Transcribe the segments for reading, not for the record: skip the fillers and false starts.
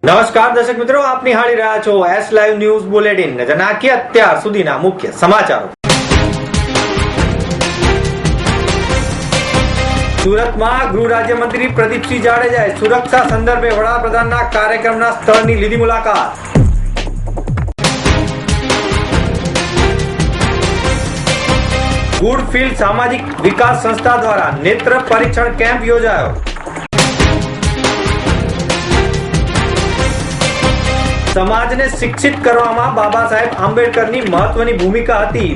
નમસ્કાર દર્શક મિત્રો, આપ નિહાળી રહ્યા છો એસ લાઈવ ન્યૂઝ બુલેટિન. નજર નાખીએ અત્યાર સુધીના મુખ્ય સમાચારો. સુરતમાં ગૃહ રાજ્યમંત્રી પ્રદીપસિંહ જાડેજાએ સુરક્ષા સંદર્ભે વડાપ્રધાનના કાર્યક્રમના સ્થળની લીધી મુલાકાત. ગુડફિલ્ડ સામાજિક વિકાસ સંસ્થા દ્વારા નેત્ર પરીક્ષણ કેમ્પ યોજાયો. સમાજને શિક્ષિત કરવામાં બાબા સાહેબ આંબેડકરની મહત્વની ભૂમિકા હતી.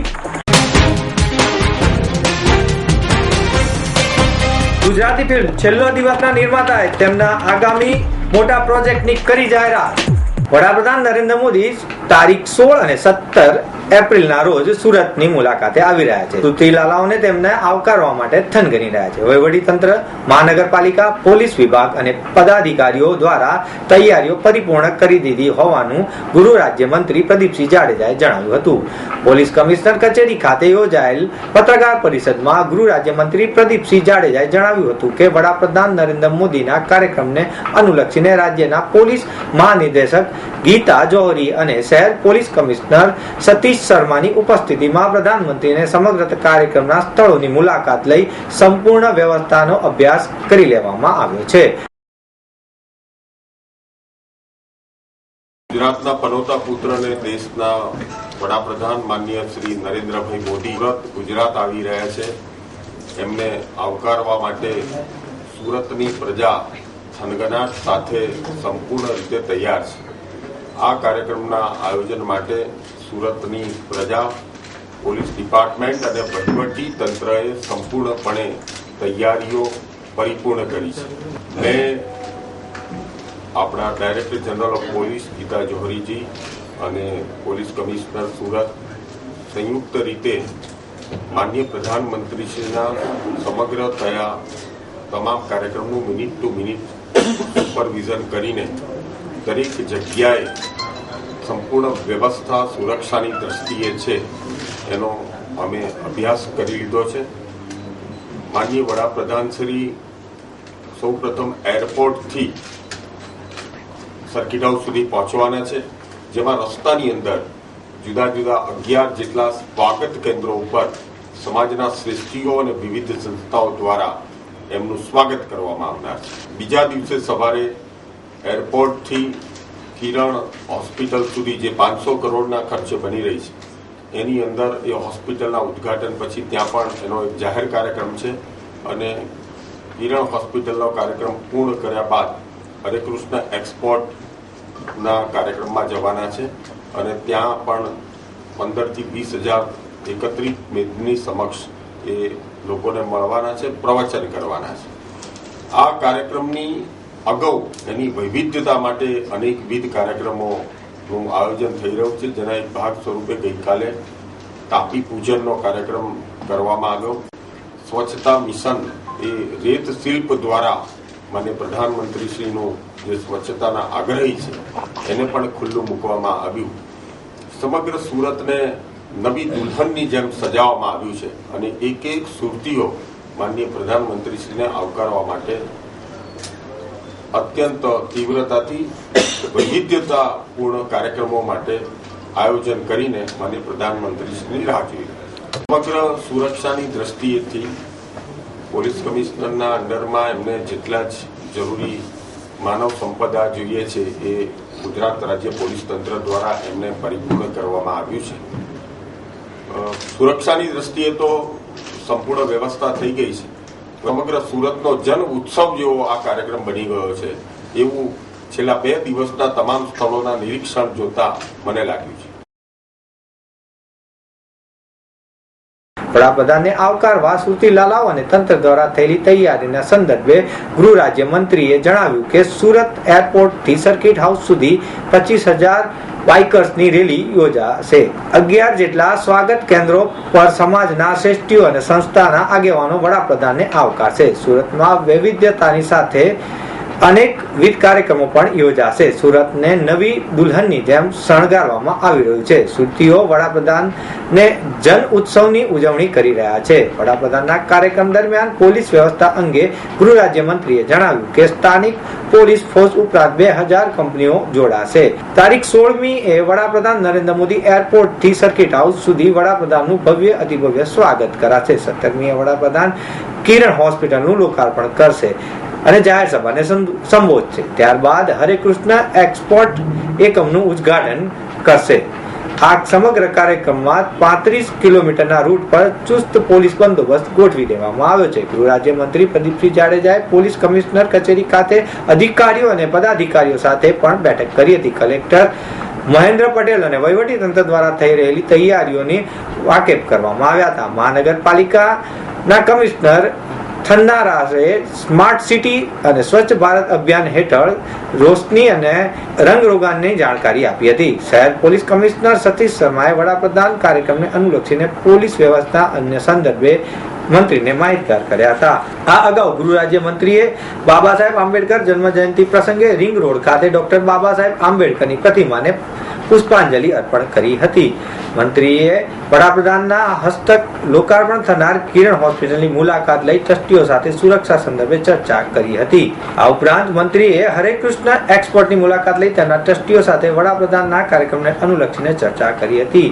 ગુજરાતી ફિલ્મ છેલ્લો દિવસના નિર્માતાએ તેમના આગામી મોટા પ્રોજેક્ટની કરી જાહેરાત. વડાપ્રધાન નરેન્દ્ર મોદી તારીખ 16 અને 17 એપ્રિલના રોજ સુરતની મુલાકાતે આવી રહ્યા છે. સુરતી લાલાઓને તેમને આવકારવા માટે થનગની રહ્યા છે. વહીવટીતંત્ર, મહાનગરપાલિકા, પોલીસ વિભાગ અને પદાધિકારીઓ દ્વારા તૈયારીઓ પરિપૂર્ણ કરી દીધી હોવાનું ગૃહ રાજ્યમંત્રી પ્રદીપસિંહ જાડેજાએ જણાવ્યું હતું. પોલીસ કમિશનર કચેરી ખાતે યોજાયેલ પત્રકાર પરિષદમાં ગૃહ રાજ્યમંત્રી પ્રદીપસિંહ જાડેજાએ જણાવ્યું હતું કે વડાપ્રધાન નરેન્દ્ર મોદીના કાર્યક્રમને અનુલક્ષીને રાજ્યના પોલીસ મહાનિદેશક ગીતા જોહરી અને શહેર પોલીસ કમિશનર સતીશ શર્માની ઉપસ્થિતિમાં પ્રધાનમંત્રીને સમગ્ર કાર્યક્રમના સ્થળોની મુલાકાત લઈ સંપૂર્ણ વ્યવસ્થાનો અભ્યાસ કરી લેવામાં આવ્યો છે. ગુજરાતના પનોતા પુત્ર અને દેશના વડાપ્રધાન માનનીય શ્રી નરેન્દ્રભાઈ મોદી ગુજરાત આવી રહ્યા છે. એમને આવકારવા માટે સુરતની પ્રજા થનગનાટ સાથે સંપૂર્ણ રીતે તૈયાર છે. આ કાર્યક્રમના આયોજન માટે સુરતની પ્રજા, પોલીસ ડિપાર્ટમેન્ટ અને વહીવટી તંત્રએ સંપૂર્ણપણે તૈયારીઓ પરિપૂર્ણ કરી છે. મેં આપણા director general of police Geeta જોહરીજી અને પોલીસ કમિશનર સુરત સંયુક્ત રીતે માનનીય પ્રધાનમંત્રીશ્રીના સમગ્ર થયા તમામ કાર્યક્રમનું મિનિટ ટુ મિનિટ સુપરવિઝન કરીને દરેક જગ્યાએ સંપૂર્ણ વ્યવસ્થા સુરક્ષાની દ્રષ્ટિએ છે એનો અમે અભ્યાસ કરી લીધો છે. માનનીય વડાપ્રધાન શ્રી સૌપ્રથમ એરપોર્ટથી સર્કિટ હાઉસ સુધી પહોંચવાના છે, જેમાં રસ્તાની અંદર જુદા જુદા 11 જેટલા સ્વાગત કેન્દ્રો ઉપર સમાજના શ્રેષ્ઠીઓ અને વિવિધ સંસ્થાઓ દ્વારા એમનું સ્વાગત કરવામાં આવનાર છે. બીજા દિવસે સવારે એરપોર્ટથી કિરણ હોસ્પિટલ સુધી જે 500 કરોડના ખર્ચે બની રહી છે એની અંદર એ હોસ્પિટલના ઉદઘાટન પછી ત્યાં પણ એનો એક જાહેર કાર્યક્રમ છે અને કિરણ હોસ્પિટલનો કાર્યક્રમ પૂર્ણ કર્યા બાદ હરે કૃષ્ણ એક્સપોર્ટના કાર્યક્રમમાં જવાના છે અને ત્યાં પણ 15 થી 20,000 એકત્રિત મેદની સમક્ષ એ લોકોને મળવાના છે, પ્રવચન કરવાના છે. આ કાર્યક્રમની અગાઉ એની વૈવિધ્યતા માટે અનેકવિધ કાર્યક્રમોનું આયોજન થઈ રહ્યું છે, જેના એક ભાગ સ્વરૂપે ગઈકાલે તાપી પૂજનનો કાર્યક્રમ કરવામાં આવ્યો. સ્વચ્છતા મિશન એ રેત શિલ્પ દ્વારા મને પ્રધાનમંત્રીશ્રીનું જે સ્વચ્છતાના આગ્રહી છે એને પણ ખુલ્લું મૂકવામાં આવ્યું. સમગ્ર સુરતને નવી દુલ્હનની જેમ સજાવવામાં આવ્યું છે અને એક એક સુરતીઓ માનનીય પ્રધાનમંત્રીશ્રીને આવકારવા માટે અત્યંત તીવ્રતાથી વૈવિધ્યતાપૂર્ણ કાર્યક્રમો માટે આયોજન કરીને માનનીય પ્રધાનમંત્રીશ્રીની રાહ જોઈ. સમગ્ર સુરક્ષાની દ્રષ્ટિએથી પોલીસ કમિશનરના અંડરમાં એમને જેટલા જ જરૂરી માનવ સંપદા જોઈએ છે એ ગુજરાત રાજ્ય પોલીસ તંત્ર દ્વારા એમને પરિપૂર્ણ કરવામાં આવ્યું છે. સુરક્ષાની દ્રષ્ટિએ તો સંપૂર્ણ વ્યવસ્થા થઈ ગઈ છે. સમગ્ર સુરતનો જન ઉત્સવ જેવો આ કાર્યક્રમ બની ગયો છે એવું છેલ્લા 2 દિવસના તમામ સ્થળોના નિરીક્ષણ જોતા મને લાગ્યું છે. વડાપ્રધાનને આવકારવા સુરતી લાલાઓ અને તંત્ર દ્વારા થયેલી તૈયારીના સંદર્ભે ગૃહ રાજ્યમંત્રીએ જણાવ્યું કે સુરત એરપોર્ટથી સર્કિટ હાઉસ સુધી 25,000 બાઇકર્સની રેલી યોજાશે. 11 જેટલા સ્વાગત કેન્દ્રો પર સમાજના શ્રેષ્ઠીઓ અને સંસ્થાના આગેવાનો વડાપ્રધાનને આવકારશે. સુરતમાં વૈવિધ્યતાની સાથે અનેકવિધ કાર્યક્રમો પણ યોજાશે. સુરતને નવી દુલ્હનની જેમ શણગારવામાં આવી રહ્યું છે. સુરતીઓ વડાપ્રધાનને જન ઉત્સવની ઉજવણી કરી રહ્યા છે. વડાપ્રધાનના કાર્યક્રમ દરમિયાન પોલીસ વ્યવસ્થા અંગે ગૃહ રાજ્યમંત્રીએ જણાવ્યું કે સ્થાનિક પોલીસ ફોર્સ ઉપરાંત 2000 કંપનીઓ જોડાશે. તારીખ 16મી એ વડાપ્રધાન નરેન્દ્ર મોદી એરપોર્ટ થી સર્કિટ હાઉસ સુધી વડાપ્રધાનનું ભવ્ય અતિભવ્ય સ્વાગત કરાશે. 17મીએ વડાપ્રધાન કિરણ હોસ્પિટલનું લોકાર્પણ કરશે અને જાહેર સભાને સંબોધશે. ત્યારબાદ હરે કૃષ્ણ એક્સપોર્ટ એકમનું ઉદ્ઘાટન કરશે. આ સમગ્ર કાર્યક્રમમાં 35 કિલોમીટરના રૂટ પર ચુસ્ત પોલીસ બંદોબસ્ત ગોઠવી દેવામાં આવ્યો છે. ગૃહ રાજ્યમંત્રી પ્રદીપસિંહ જાડેજાએ પોલીસ કમિશનર કચેરી ખાતે અધિકારીઓ અને પદાધિકારીઓ સાથે પણ બેઠક કરી હતી. કલેક્ટર મહેન્દ્ર પટેલ અને વહીવટી તંત્ર દ્વારા થઈ રહેલી તૈયારીઓની વાકેફ કરવામાં આવ્યા હતા. મહાનગરપાલિકાના કમિશનર થન્નારાએ સ્માર્ટ સિટી અને સ્વચ્છ ભારત અભિયાન હેઠળ રોશની અને રંગરોગાનની જાણકારી આપી હતી. શહેર પોલીસ કમિશનર સતીશ શર્માએ વડાપ્રધાન કાર્યક્રમને અનુલક્ષીને પોલીસ વ્યવસ્થા અન્ય સંદર્ભે મંત્રીને માહિતગાર કર્યા હતા. આ અગાઉ ગૃહ રાજ્યમંત્રીએ બાબા સાહેબ આંબેડકર જન્મ જયંતિ પ્રસંગે રિંગ રોડ ખાતે ડોક્ટર બાબા સાહેબ આંબેડકરની પ્રતિમાને પુષ્પાંજલિ અર્પણ કરી હતી. મંત્રીએ વડાપ્રધાનના હસ્તક લોકાર્પણ થનાર કિરણ હોસ્પિટલની મુલાકાત લઈ ટ્રસ્ટીઓ સાથે સુરક્ષા સંદર્ભે ચર્ચા કરી હતી. આ ઉપરાંત મંત્રીએ હરે કૃષ્ણ એક્સપોર્ટની મુલાકાત લઈ તેના ટ્રસ્ટીઓ સાથે વડાપ્રધાનના કાર્યક્રમને અનુલક્ષીને ચર્ચા કરી હતી.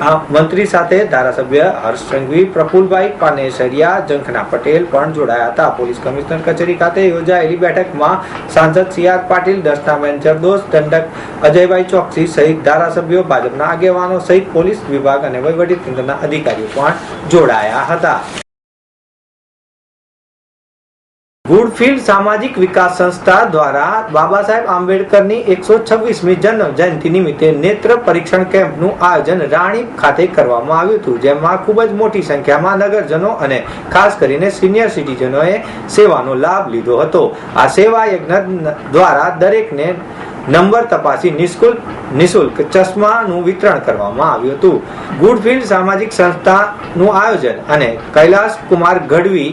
આ મંત્રી સાથે ધારાસભ્ય હર્ષ સંઘવી, પ્રફુલભાઈ પાનેસરિયા, જંખના પટેલ પણ જોડાયા હતા. પોલીસ કમિશનર કચેરી ખાતે યોજાયેલી બેઠકમાં સાંસદ સી.આર. પાટીલ, દર્શનાબેન જરદોશ, દંડક અજયભાઈ ચોકસી સહિત ધારાસભ્યો, ભાજપના આગેવાનો સહિત પોલીસ વિભાગ અને વહીવટી તંત્રના અધિકારીઓ પણ જોડાયા હતા. ગુડફિલ્ડ સામાજિક વિકાસ સંસ્થા દ્વારા બાબા સાહેબ આંબેડકરની 126મી જન્મ જયંતિ નિમિત્તે નેત્ર પરીક્ષણ કેમ્પનું આયોજન રાણીપ ખાતે કરવામાં આવ્યું હતું, જેમાં ખૂબ જ મોટી સંખ્યામાં નગરજનો અને ખાસ કરીને સિનિયર સિટીઝનોએ સેવાનો લાભ લીધો હતો. આ સેવા યજ્ઞ દ્વારા દરેકને નંબર તપાસી નિઃશુલ્ક ચશ્માનું વિતરણ કરવામાં આવ્યું હતું. ગુડફિલ્ડ સામાજિક સંસ્થાનું આયોજન અને કૈલાસ કુમાર ગઢવી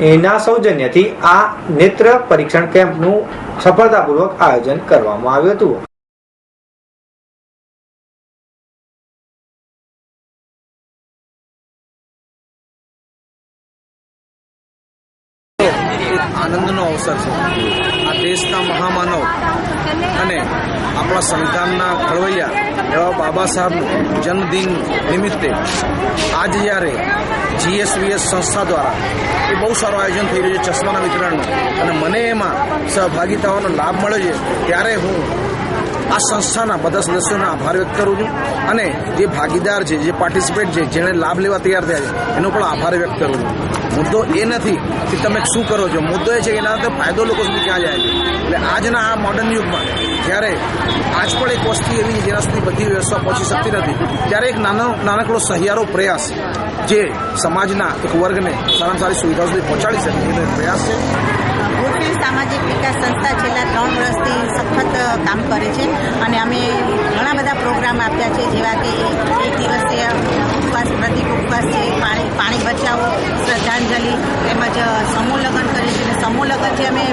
એના સૌજન્યથી આ નેત્ર પરીક્ષણ કેમ્પનું સફળતાપૂર્વક આયોજન કરવામાં આવ્યું હતું. આનંદનો અવસર છે. આ દેશના મહામાનવ અને આપણા સંવિધાનના ઘડવૈયા એવા બાબા સાહેબનું જન્મદિન નિમિત્તે આજે જ્યારે GSVS સંસ્થા દ્વારા એ બહુ સારું આયોજન થઈ રહ્યું છે ચશ્માના વિતરણનું, અને મને એમાં સહભાગીતાઓનો લાભ મળ્યો છે, ત્યારે હું આ સંસ્થાના બધા સદસ્યોનો આભાર વ્યક્ત કરું છું અને જે ભાગીદાર છે, જે પાર્ટિસિપેટ છે, જેણે લાભ લેવા તૈયાર થયા છે, એનો પણ આભાર વ્યક્ત કરું છું. મુદ્દો એ નથી કે તમે શું કરો છો, મુદ્દો એ છે કે એના ફાયદો લોકો સુધી ક્યાં જાય છે. એટલે આજના આ મોડર્ન યુગમાં જ્યારે આજ પણ એક વસ્તી એવી જેના સુધી બધી વ્યવસ્થા પહોંચી શકતી નથી, ત્યારે એક નાનકડો સહિયારો પ્રયાસ જે સમાજના એક વર્ગને સારામાં સારી સુવિધાઓ સુધી પહોંચાડી શકે એનો પ્રયાસ છે. ગુડફિલ્ડ સામાજિક વિકાસ સંસ્થા છેલ્લા 3 વર્ષથી સખત કામ કરે છે અને અમે ઘણા બધા પ્રોગ્રામ આપ્યા છે, જેવા કે 1 દિવસીય ઉપવાસ, પ્રતિક ઉપવાસ છે, પાણી બચાવો, શ્રદ્ધાંજલિ, તેમજ સમૂહ લગ્ન કરે છે. સમૂહ લગ્ન જે અમે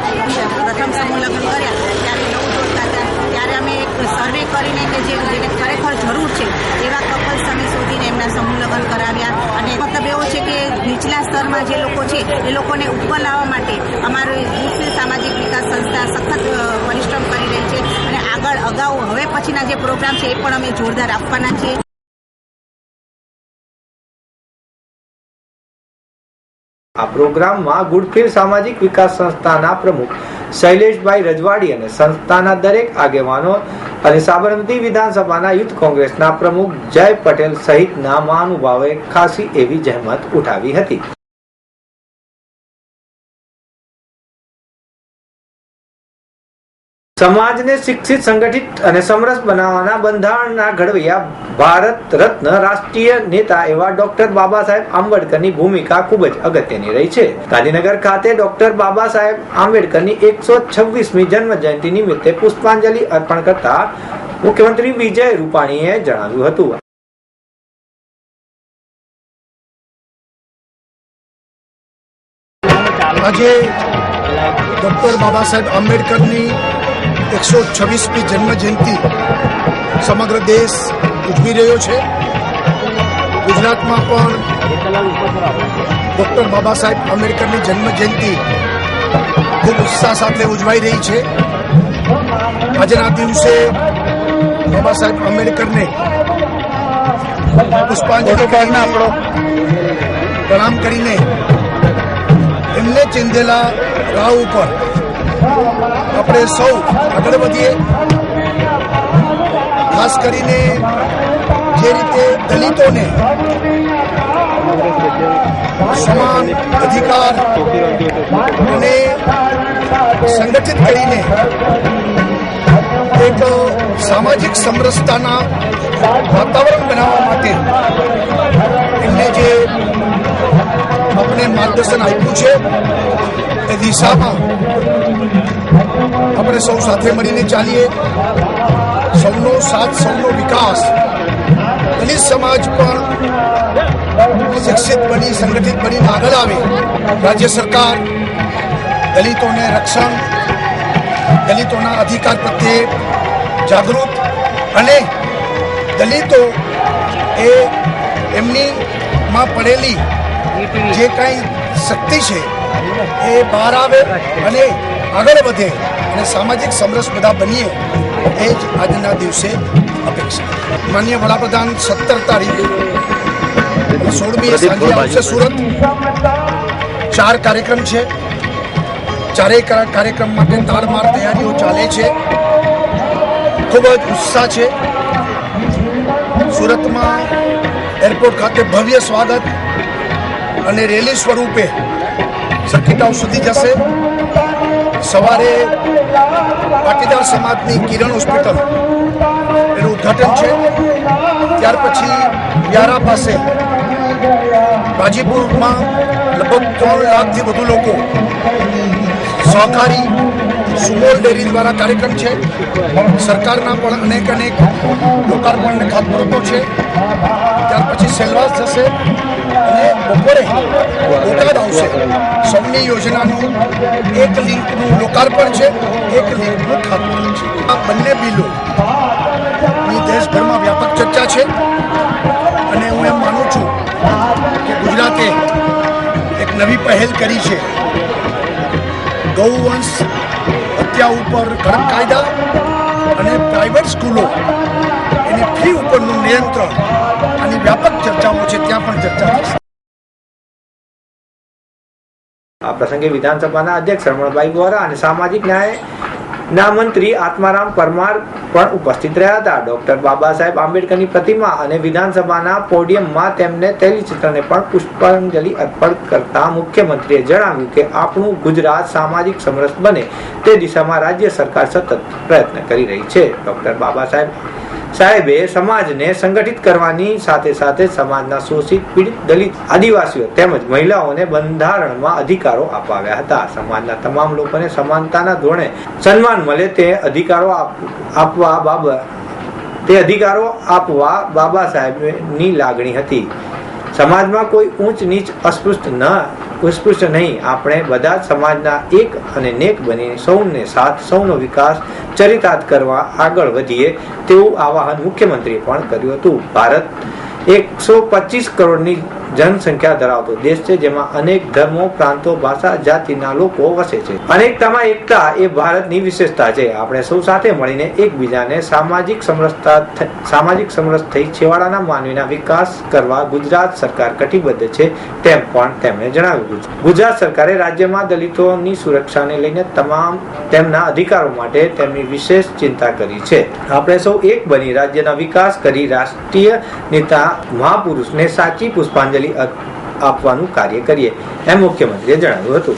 પ્રથમ સમૂહ લગ્ન કર્યા ત્યારે નવું જોડતા હતા, ત્યારે અમે એક સર્વે કરીને કે જેને ખરેખર જરૂર છે એવા કપલ્સ અમે શોધીને એમના સમૂહ લગ્ન કરાવ્યા. અને મતલબ એવો છે કે નીચલા સ્તરમાં જે લોકો છે એ લોકોને ઉપર લાવવા માટે અમારી ગુડફિલ્ડ સામાજિક વિકાસ સંસ્થા સખત પરિશ્રમ કરી રહી છે અને અગાઉ હવે પછીના જે પ્રોગ્રામ છે એ પણ અમે જોરદાર આપવાના છીએ. આ પ્રોગ્રામમાં ગુડફિલ્ડ સામાજિક વિકાસ સંસ્થાના પ્રમુખ શૈલેષભાઈ રજવાડી અને સંસ્થાના દરેક આગેવાનો અને સાબરમતી વિધાનસભાના યુથ કોંગ્રેસના પ્રમુખ જય પટેલ સહિતના મહાનુભાવોએ ખાસી એવી જહેમત ઉઠાવી હતી. સમાજને શિક્ષિત, સંગઠિત અને સમરસ બનાવવાના બંધારણના ઘડવૈયા ભારત રત્ન રાષ્ટ્રીય નેતા એવા ડોક્ટર બાબા સાહેબ આંબેડકરની ભૂમિકા ખૂબ જ અગત્યની રહી છે. ગાંધીનગર ખાતે ડોક્ટર બાબા સાહેબ આંબેડકરની 126મી જન્મ જયંતિ નિમિત્તે પુષ્પાંજલિ અર્પણ કરતા મુખ્યમંત્રી વિજય રૂપાણીએ જણાવ્યું હતું. આજે ડૉક્ટર બાબા સાહેબ આંબેડકરની 126મી જન્મ જયંતિ સમગ્ર દેશ ઉજવી રહ્યો છે. ગુજરાતમાં પણ ડૉક્ટર બાબા સાહેબ આંબેડકરની જન્મ જયંતિ ખૂબ ઉત્સાહ સાથે ઉજવાઈ રહી છે. આજના દિવસે બાબા સાહેબ આંબેડકરને પુષ્પાંજલિ કરીને પ્રણામ કરીને એમને ચિંધેલા રાહ ઉપર આપણે સૌ આગળ વધીએ. ખાસ કરીને જે રીતે દલિતોને સમાન અધિકાર અને સંગઠિત કરીને એક સામાજિક સમરસતાના વાતાવરણ બનાવવા માટે એમને જે આપણે માર્ગદર્શન આપ્યું છે એ દિશામાં આપણે સૌ સાથે મળીને ચાલીએ. સૌનો સાથ, સૌનો વિકાસ. દલિત સમાજ પણ શિક્ષિત બની, સંગઠિત બનીને આગળ આવે. રાજ્ય સરકાર દલિતોને રક્ષણ, દલિતોના અધિકાર પ્રત્યે જાગૃત અને દલિતો એ એમનીમાં પડેલી જે કાંઈ શક્તિ છે એ બહાર આવે અને આગળ વધે અને સામાજિક સમરસ બધા બનીએ એ જ આજના દિવસે અપેક્ષા. માનનીય વડાપ્રધાન 17 તારીખ 16મી સાંજે આવશે સુરત. 4 કાર્યક્રમ છે. ચારેય કાર્યક્રમ માટે તાડમાર તૈયારીઓ ચાલે છે. ખૂબ જ ઉત્સાહ છે. સુરતમાં એરપોર્ટ ખાતે ભવ્ય સ્વાગત અને રેલી સ્વરૂપે સર્કિટ હાઉસ સુધી જશે. સવારે પાટીદાર સમાજની કિરણ હોસ્પિટલ એનું ઉદ્ઘાટન છે. ત્યાર પછી વ્યારા પાસે ગાજીપુરમાં લગભગ 3 લાખથી વધુ લોકો સહકારી સુમોલ ડેરી દ્વારા કાર્યક્રમ છે. સરકારના પણ અનેક લોકાર્પણ અને ખાતમુહૂર્તો છે. ત્યાર પછી સેલવાસ જશે અને બપોરે બોટાદ આવશે. સૌની યોજનાનું એક લિંકનું લોકાર્પણ છે, એક લિંકનું ખાતમુહૂર્ત છે. આ બંને બિલોની દેશભરમાં વ્યાપક ચર્ચા છે અને હું એમ માનું છું કે ગુજરાતે એક નવી પહેલ કરી છે. ગૌવંશ હત્યા ઉપર કડક કાયદા અને પ્રાઇવેટ સ્કૂલો એની ફી ઉપરનું નિયંત્રણ આની વ્યાપક ચર્ચાઓ છે, ત્યાં પણ ચર્ચા થશે. આ પ્રસંગે વિધાનસભાના અધ્યક્ષ રમણભાઈ વોરા અને સામાજિક ન્યાયના મંત્રી આત્મારામ પરમાર પણ ઉપસ્થિત રહ્યા હતા. ડોક્ટર બાબા સાહેબ આંબેડકરની પ્રતિમા અને વિધાનસભાના પોડિયમમાં તેમને તૈલચિત્રને પણ પુષ્પાંજલિ અર્પણ કરતા મુખ્યમંત્રીએ જણાવ્યું કે આપણું ગુજરાત સામાજિક સમરસ બને તે દિશામાં રાજ્ય સરકાર સતત પ્રયત્ન કરી રહી છે. ડોક્ટર બાબા સાહેબે સમાજને સંગઠિત કરવાની સાથે સાથે સમાજના શોષિત, પીડિત, દલિત, આદિવાસીઓ તેમજ મહિલાઓને બંધારણમાં અધિકારો અપાવ્યા હતા. સમાજના તમામ લોકોને સમાનતાના ધોરણે સન્માન મળે તે અધિકારો આપવા બાબા સાહેબની લાગણી હતી. સમાજમાં કોઈ ઊંચ નીચ અસ્પૃશ્ય નહીં. આપણે બધા જ સમાજના એક અને નેક બની સૌને સાથ, સૌનો વિકાસ ચરિતાર્થ કરવા આગળ વધીએ તેવું આવાહન મુખ્યમંત્રીએ પણ કર્યું હતું. ભારત 125 કરોડની જનસંખ્યા ધરાવતો દેશ છે, જેમાં અનેક ધર્મો, પ્રાંતો, ભાષા, જાતિના લોકો વસે છે. અનેકતામાં એકતા એ ભારતની વિશેષતા છે. આપણે સૌ સાથે મળીને એકબીજાને સામાજિક સમરસ થઈ છેવાડાના માનવીના વિકાસ કરવા ગુજરાત સરકાર કટિબદ્ધ છે તેમ પણ તેમણે જણાવ્યું. ગુજરાત સરકારે રાજ્યમાં દલિતોની સુરક્ષાને લઈને તેમના અધિકારો માટે તેમની વિશેષ ચિંતા કરી છે. આપણે સૌ એક બની રાજ્યના વિકાસ કરી રાષ્ટ્રીય નેતા મહાપુરુષને સાચી પુષ્પાંજલિ આપવાનું કાર્ય કરીએ એમ મુખ્યમંત્રીએ જણાવ્યું હતું.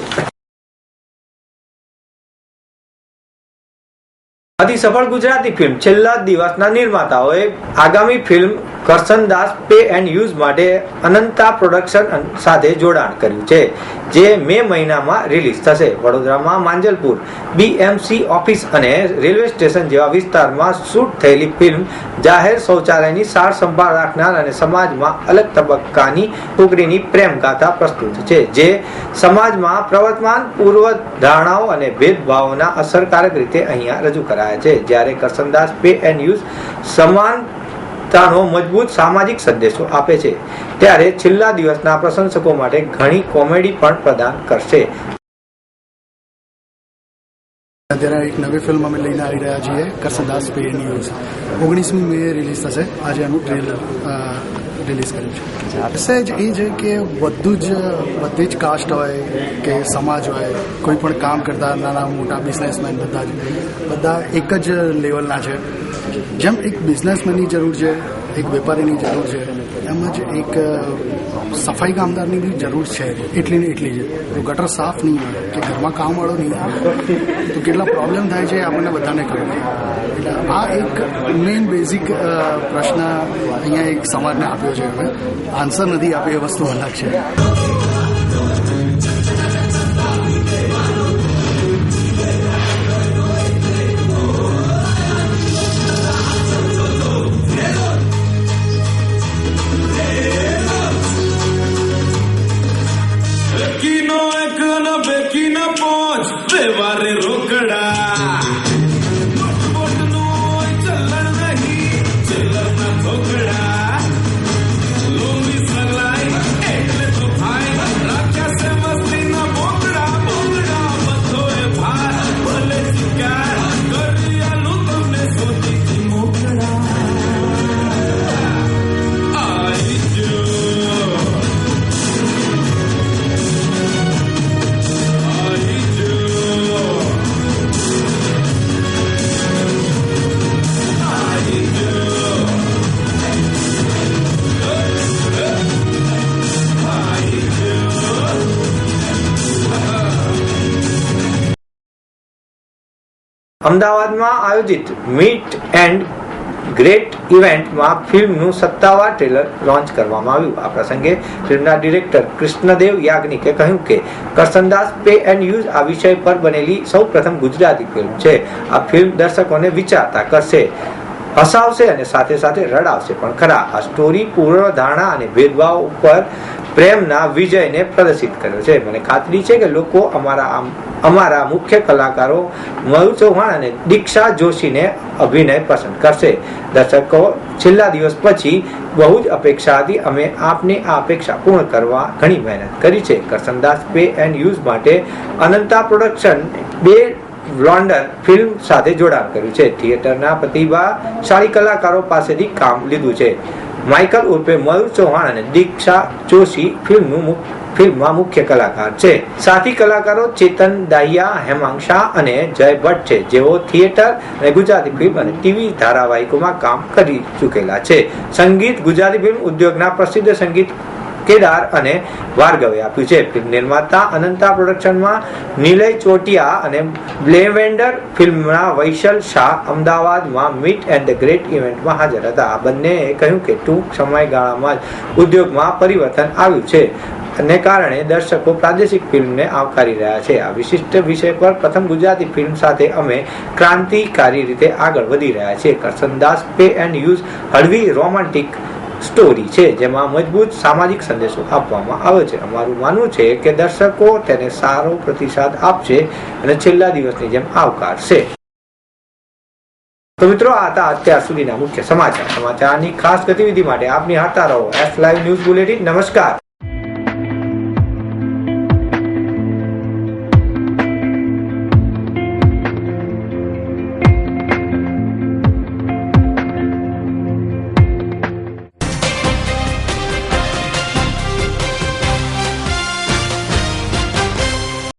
અતિ સફળ ગુજરાતી ફિલ્મ છેલ્લા દિવસના નિર્માતાઓએ આગામી film Karsandas pay and use માટે અનંતા પ્રોડક્શન સાથે જોડાણ કર્યું છે, જે મે મહિનામાં રિલીઝ થશે. વડોદરામાં માંજલપુર, BMC ઓફિસ અને રેલવે સ્ટેશન જેવા વિસ્તારમાં શૂટ થયેલી ફિલ્મ જાહેર શૌચાલયની સાર સંભાળ રાખનાર અને સમાજમાં અલગ તબક્કાની છોકરીની પ્રેમ ગાથા પ્રસ્તુત છે, જે સમાજમાં પ્રવર્તમાન પૂર્વધારણાઓ અને ભેદભાવોના અસરકારક રીતે અહીંયા રજૂ કરાયા છે. જ્યારે કરસનદાસ પે એન્ડ યુઝ સમાનતાનો મજબૂત સામાજિક સંદેશો આપે છે, ત્યારે છેલ્લા દિવસના પ્રશંસકો માટે ઘણી કોમેડી પણ પ્રદાન કરશે. અત્યારે એક નવી ફિલ્મ અમે લઈને આવી રહ્યા છીએ, કરસનદાસ પે એન્ડ યુઝ. 19મી મે રિલીઝ થશે. આજે આનું ટ્રેલર રિલીઝ કર્યું છે. મેસેજ એ છે કે બધી જ કાસ્ટ હોય કે સમાજ હોય, કોઈ પણ કામ કરતા નાના મોટા બિઝનેસમેન બધા એક જ લેવલના છે. જેમ એક બિઝનેસમેનની જરૂર છે, એક વેપારીની જરૂર છે, એમ જ એક સફાઈ કામદારની બી જરૂર છે. એટલી ને એટલી છે. તો ગટર સાફ નહીં હોય કે ઘરમાં કામવાળો નહીં હોય તો કેટલા પ્રોબ્લેમ થાય છે આપણને બધાને ખબર. એટલે આ એક મેઇન બેઝિક પ્રશ્ન અહીંયા એક સમાજને આપ્યો છે. હવે આન્સર નથી આપ્યો, એ વસ્તુ અલગ છે. વ્યવહારે રોકડા ચલણ નહીં, ચલણના ઢોકડા લોમી સલાઈ એટલે તો ભાઈ રાખ્યા છે મસ્તીના બોકડા બોકડા બધોય ભાર ભલે શિકાર કરી આલું તમને સોતી મોકડા આઈ જો અમદાવાદમાં આયોજિત મીટ એન્ડ ગ્રેટ ઇવેન્ટમાં ફિલ્મનું સત્તાવાર ટ્રેલર લોન્ચ કરવામાં આવ્યું. આ પ્રસંગે ફિલ્મના ડિરેક્ટર કૃષ્ણદેવ યાજ્ઞિકે કહ્યું કે કરસનદાસ પે એન્ડ યુઝ આ વિષય પર બનેલી સૌપ્રથમ ગુજરાતી ફિલ્મ છે. આ ફિલ્મ દર્શકોને વિચારતા કરશે, હસાવશે અને સાથે સાથે રડાવશે પણ ખરા. આ સ્ટોરી પૂર્વધારણા અને ભેદભાવ ઉપર પ્રેમના વિજયને પ્રદર્શિત કર્યો છે. મને ખાતરી છે કે લોકો અમારા મુખ્ય કલાકારો મયુર ચૌહાણ અને દીક્ષા જોશીને અભિનય પસંદ કરશે. દર્શકો છેલ્લા દિવસ પછી બહુ જ અપેક્ષા હતી. અમે આપની આ અપેક્ષા પૂર્ણ કરવા ઘણી મહેનત કરી છે. કરસનદાસ પે એન્ડ યુઝ માટે અનંતા પ્રોડક્શન 2 બ્લોન્ડર ફિલ્મ સાથે જોડાણ કર્યું છે. થિયેટરના પ્રતિભાશાળી કલાકારો પાસેથી કામ લીધું છે. માઇકલ ઉર્ફે મયુર ચૌહાણ અને દીક્ષા જોશી ફિલ્મમાં મુખ્ય કલાકાર છે. સાથી કલાકારો ચેતન દાહિયા, હેમાંગ શાહ અને જય ભટ્ટ છે, જેઓ થિયેટર અને ગુજરાતી ફિલ્મ અને ટીવી ધારાવાહિકોમાં કામ કરી ચૂકેલા છે. સંગીત ગુજરાતી ફિલ્મ ઉદ્યોગના પ્રસિદ્ધ સંગીત કેદાર અને ભાર્ગવે આપ્યું છે. ફિલ્મ નિર્માતા અનંતા પ્રોડક્શનમાં નિલય ચોટિયા અને બ્લેવેન્ડર ફિલ્મના વૈશલ શાહ અમદાવાદમાં મીટ એન્ડ ધ ગ્રેટ ઇવેન્ટમાં હાજર હતા. આ બંનેએ કહ્યું કે ટૂંક સમયગાળામાં જ ઉદ્યોગમાં પરિવર્તન આવ્યું છે અને કારણે દર્શકો પ્રાદેશિક ફિલ્મને આવકારી રહ્યા છે. આ વિશિષ્ટ વિષય પર પ્રથમ ગુજરાતી ફિલ્મ સાથે અમે ક્રાંતિકારી રીતે આગળ વધી રહ્યા છીએ. કરસનદાસ પે એન્ડ યુઝ હળવી રોમાન્ટિક સ્ટોરી છે, જેમાં મજબૂત સામાજિક સંદેશો આપવામાં આવ્યો છે. અમારું માનવું છે કે દર્શકો તેને સારો પ્રતિસાદ આપશે અને છેલ્લા દિવસની જેમ આવકારશે. તો મિત્રો, આ હતા અત્યાર સુધીના મુખ્ય સમાચારની ખાસ ગતિવિધિ માટે આપ નિહાળતા રહો S Live ન્યૂઝ બુલેટિન. નમસ્કાર.